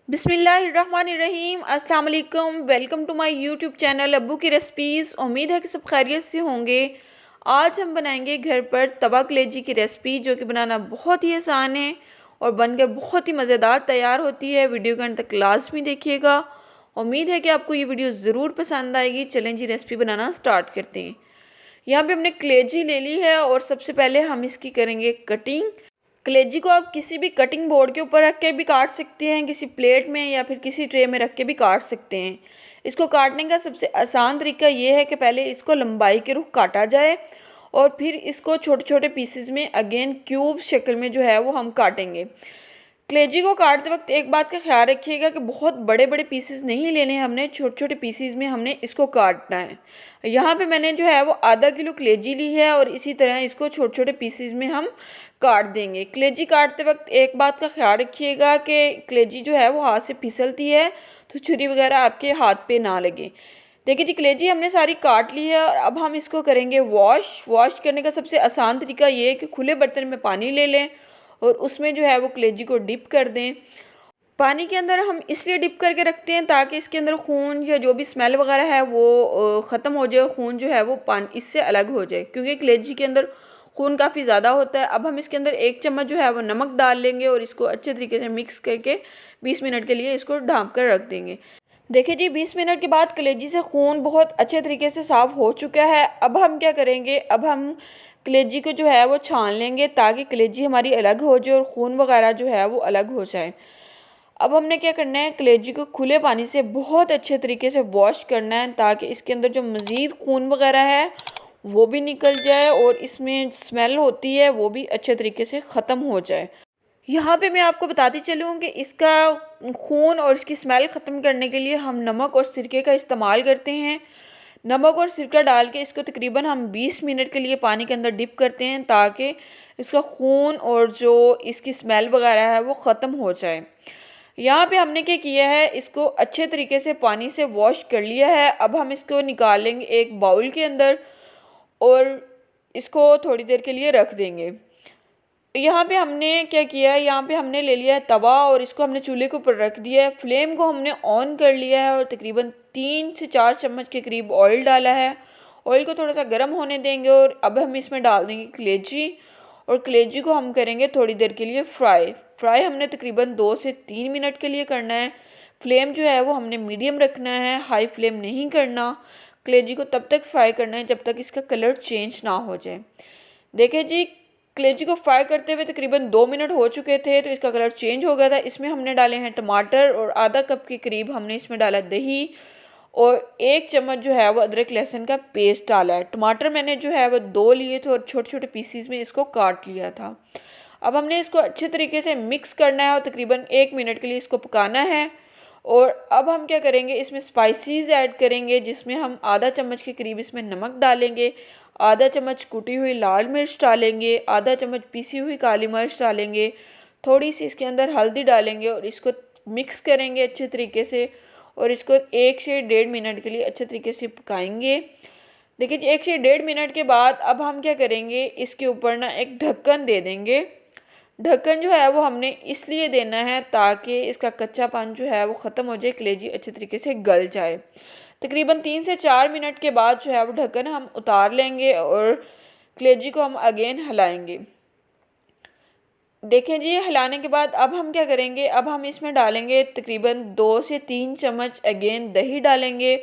बिस्मिल्लाहिर्रहमानिर्रहीम अस्सलाम वालेकुम। Welcome to my YouTube channel अब्बू की रेसिपीज़। उम्मीद है कि सब खैरियत से होंगे। आज हम बनाएंगे घर पर तवा कलेजी की रेसिपी, जो कि बनाना बहुत ही आसान है और बनकर बहुत ही मज़ेदार तैयार होती है। वीडियो के अंत तक लाजमी देखिएगा। उम्मीद है कि आपको ये वीडियो ज़रूर पसंद आएगी। चलें जी, रेसिपी बनाना स्टार्ट करते हैं। यहाँ पे हमने कलेजी ले ली है और सबसे पहले हम इसकी करेंगे कटिंग। कलेजी को आप किसी भी कटिंग बोर्ड के ऊपर रख के भी काट सकते हैं, किसी प्लेट में या फिर किसी ट्रे में रख के भी काट सकते हैं। इसको काटने का सबसे आसान तरीका ये है कि पहले इसको लंबाई के रुख काटा जाए और फिर इसको छोटे छोटे पीसेस में अगेन क्यूब शक्ल में जो है वो हम काटेंगे। कलेजी को काटते वक्त एक बात का ख्याल रखिएगा कि बहुत बड़े बड़े पीसेस नहीं लेने हैं, हमने छोटे छोटे पीसेस में हमने इसको काटना है। यहाँ पे मैंने जो है वो आधा किलो कलेजी ली है और इसी तरह इसको छोटे छोटे पीसेस में हम काट देंगे। कलेजी काटते वक्त एक बात का ख्याल रखिएगा कि कलेजी जो है वो हाथ से फिसलती है, तो छुरी वगैरह आपके हाथ पे ना लगे। देखिए जी, कलेजी हमने सारी काट ली है और अब हम इसको करेंगे वॉश करने का सबसे आसान तरीका ये है कि खुले बर्तन में पानी ले लें और उसमें जो है वो कलेजी को डिप कर दें। पानी के अंदर हम इसलिए डिप करके रखते हैं ताकि इसके अंदर खून या जो भी स्मेल वगैरह है वो ख़त्म हो जाए और खून जो है वो पानी इससे अलग हो जाए, क्योंकि कलेजी के अंदर खून काफ़ी ज़्यादा होता है। अब हम इसके अंदर 1 चम्मच जो है वो नमक डाल लेंगे और इसको अच्छे तरीके से मिक्स करके 20 मिनट के लिए इसको ढाँप कर रख देंगे। देखिए जी, 20 मिनट के बाद कलेजी से खून बहुत अच्छे तरीके से साफ़ हो चुका है। अब हम क्या करेंगे, अब हम कलेजी को जो है वो छान लेंगे ताकि कलेजी हमारी अलग हो जाए और खून वगैरह जो है वो अलग हो जाए। अब हमने क्या करना है, कलेजी को खुले पानी से बहुत अच्छे तरीके से वॉश करना है ताकि इसके अंदर जो मज़ीद खून वगैरह है वो भी निकल जाए और इसमें स्मेल होती है वो भी अच्छे तरीके से ख़त्म हो जाए। यहाँ पे मैं आपको बताती चलूँ कि इसका खून और इसकी स्मेल ख़त्म करने के लिए हम नमक और सिरके का इस्तेमाल करते हैं। नमक और सिरका डाल के इसको तकरीबन हम 20 मिनट के लिए पानी के अंदर डिप करते हैं ताकि इसका खून और जो इसकी स्मेल वगैरह है वो ख़त्म हो जाए। यहाँ पे हमने क्या किया है, इसको अच्छे तरीके से पानी से वॉश कर लिया है। अब हम इसको निकाल लेंगे एक बाउल के अंदर और इसको थोड़ी देर के लिए रख देंगे। यहाँ पे हमने क्या किया है, यहाँ पे हमने ले लिया है तवा और इसको हमने चूल्हे के ऊपर रख दिया है। फ्लेम को हमने ऑन कर लिया है और तकरीबन 3 से 4 चम्मच के करीब ऑयल डाला है। ऑयल को थोड़ा सा गर्म होने देंगे और अब हम इसमें डाल देंगे कलेजी और कलेजी को हम करेंगे थोड़ी देर के लिए फ्राई हमने तकरीबन 2 से 3 मिनट के लिए करना है। फ्लेम जो है वो हमने मीडियम रखना है, हाई फ्लेम नहीं करना। कलेजी को तब तक फ्राई करना है जब तक इसका कलर चेंज ना हो जाए। देखिए जी, कलेजी को फ्राई करते हुए तकरीबन 2 मिनट हो चुके थे तो इसका कलर चेंज हो गया था। इसमें हमने डाले हैं टमाटर और आधा कप के करीब हमने इसमें डाला दही और 1 चम्मच जो है वो अदरक लहसुन का पेस्ट डाला है। टमाटर मैंने जो है वो 2 लिए थे और छोटे छोटे पीसीज में इसको काट लिया था। अब हमने इसको अच्छे तरीके से मिक्स करना है और तकरीबन 1 मिनट के लिए इसको पकाना है। और अब हम क्या करेंगे, इसमें स्पाइसेस ऐड करेंगे, जिसमें हम आधा चम्मच के करीब इसमें नमक डालेंगे, आधा चम्मच कुटी हुई लाल मिर्च डालेंगे, आधा चम्मच पीसी हुई काली मिर्च डालेंगे, थोड़ी सी इसके अंदर हल्दी डालेंगे और इसको मिक्स करेंगे अच्छे तरीके से और इसको 1 से 1.5 मिनट के लिए अच्छे तरीके से पकाएंगे। देखिए जी, 1 से 1.5 मिनट के बाद अब हम क्या करेंगे, इसके ऊपर ना एक ढक्कन दे देंगे। ढक्कन जो है वो हमने इसलिए देना है ताकि इसका कच्चापन जो है वो ख़त्म हो जाए, कलेजी अच्छे तरीके से गल जाए। तकरीबन 3 से 4 मिनट के बाद जो है वो ढक्कन हम उतार लेंगे और कलेजी को हम अगेन हिलाएंगे। देखें जी, हिलाने के बाद अब हम क्या करेंगे, अब हम इसमें डालेंगे तकरीबन 2 से 3 चम्मच अगेन दही डालेंगे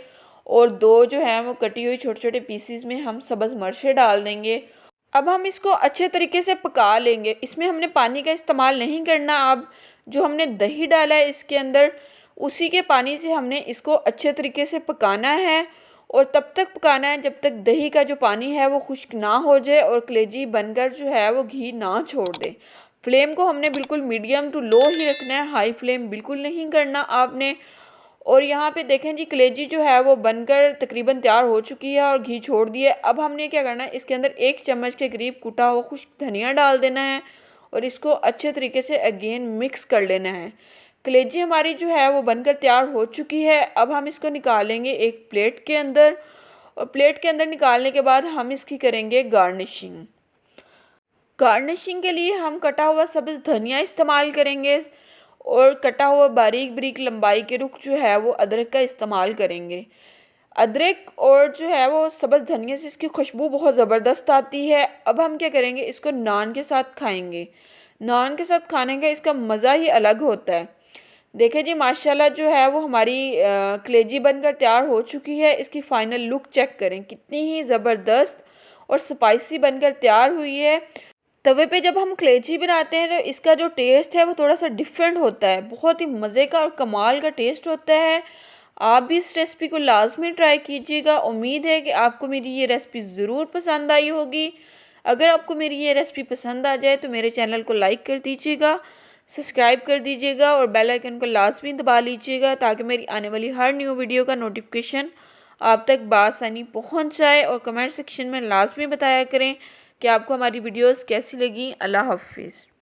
और 2 जो है वो कटी हुई छोटे छोटे पीसीज में हम सब्ज़ मिर्चें डाल देंगे। अब हम इसको अच्छे तरीके से पका लेंगे। इसमें हमने पानी का इस्तेमाल नहीं करना। अब जो हमने दही डाला है इसके अंदर, उसी के पानी से हमने इसको अच्छे तरीके से पकाना है और तब तक पकाना है जब तक दही का जो पानी है वो खुश्क ना हो जाए और कलेजी बनकर जो है वो घी ना छोड़ दे। फ्लेम को हमने बिल्कुल मीडियम टू लो ही रखना है, हाई फ्लेम बिल्कुल नहीं करना आपने। और यहाँ पे देखें जी, कलेजी जो है वो बनकर तकरीबन तैयार हो चुकी है और घी छोड़ दिया है। अब हमने क्या करना है, इसके अंदर 1 चम्मच के करीब कुटा हुआ खुश्क धनिया डाल देना है और इसको अच्छे तरीके से अगेन मिक्स कर लेना है। कलेजी हमारी जो है वो बनकर तैयार हो चुकी है। अब हम इसको निकालेंगे एक प्लेट के अंदर और प्लेट के अंदर निकालने के बाद हम इसकी करेंगे गार्निशिंग। गार्निशिंग के लिए हम कटा हुआ सब्ज़ धनिया इस्तेमाल करेंगे और कटा हुआ बारीक बारीक लंबाई के रुख जो है वो अदरक का इस्तेमाल करेंगे। अदरक और जो है वो सब्ज़ धनिया से इसकी खुशबू बहुत ज़बरदस्त आती है। अब हम क्या करेंगे, इसको नान के साथ खाएंगे। नान के साथ खाने का इसका मज़ा ही अलग होता है। देखिए जी, माशाल्लाह जो है वो हमारी कलेजी बनकर तैयार हो चुकी है। इसकी फ़ाइनल लुक चेक करें, कितनी ही ज़बरदस्त और स्पाइसी बनकर तैयार हुई है। तवे पे जब हम कलेजी बनाते हैं तो इसका जो टेस्ट है वो थोड़ा सा डिफरेंट होता है, बहुत ही मज़े का और कमाल का टेस्ट होता है। आप भी इस रेसिपी को लाजमी ट्राई कीजिएगा। उम्मीद है कि आपको मेरी ये रेसिपी ज़रूर पसंद आई होगी। अगर आपको मेरी ये रेसिपी पसंद आ जाए तो मेरे चैनल को लाइक कर दीजिएगा, सब्सक्राइब कर दीजिएगा और बेल आइकन को लाजमी दबा लीजिएगा ताकि मेरी आने वाली हर न्यू वीडियो का नोटिफिकेशन आप तक बआसानी पहुंच जाए। और कमेंट सेक्शन में लाजमी बताया करें कि आपको हमारी वीडियोस कैसी लगी। अल्लाह हाफिज़।